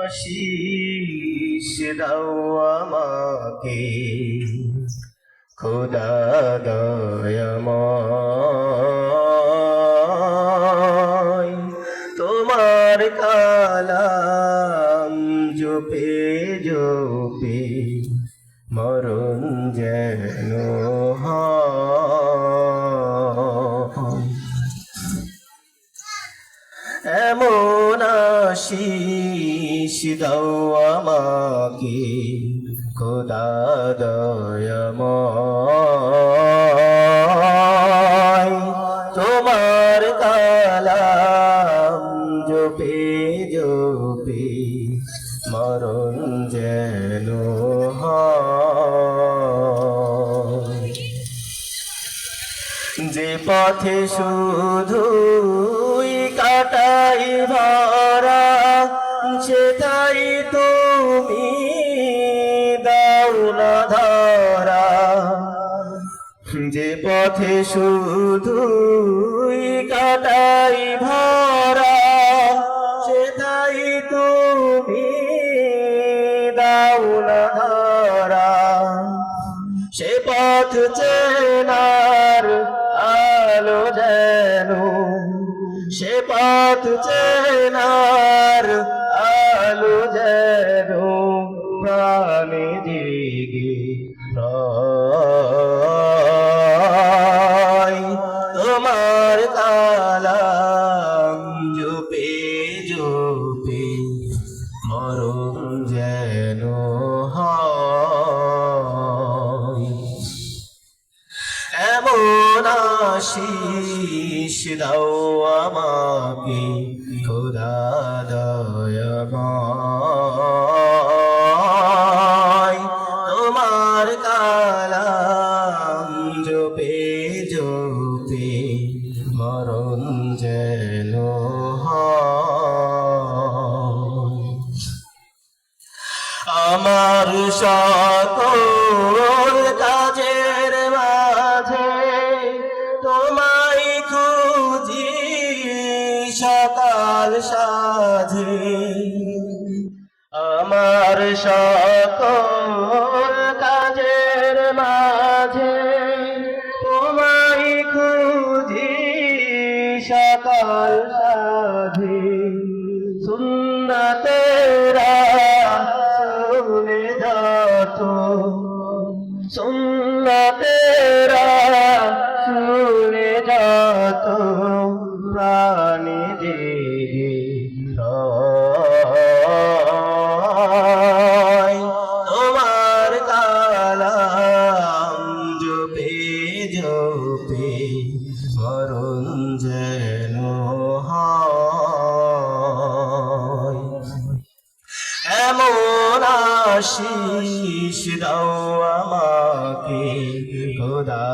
আশিস দাও আমাকে খোদা দয়াময় তোমার কালাম জপে জপে মরণ যেন হয় এমন আশিস দাও আমাকে খোদা দয়াময় তোমার কালাম জপে জপে মরণ যেন হয় যে পথে শুধুই কাটাই ভরা সেটাই তুমি দাও না ধরা যে পথে শুধুই কাটাই ভরা সেটাই তুমি দাও না ধরা সে পথ চেনার আলো যেন সে পথ চেনার আলো যেন প্রাণে জেগে তোমার কালাম জপে জপে মরণ যেন হয় এমন আশিস দাও আমাকে খোদা দয়াময় তোমার কালাম জপে জপে মরণ যেন হয় আমার সকল কাজের মাঝে তোমায় খুঁজি সকাল সাঁঝে আমার সকল কাজের মাঝে তোমায় খুঁজি সকাল সাঁঝে সুন্নতেরা সুনে যত সুন্নতেরা সুনে যত প্রাণে জেগে তোমার কালাম জপে জপে মরণ যেন হয় এমন আশিস দাও আমাকে খোদা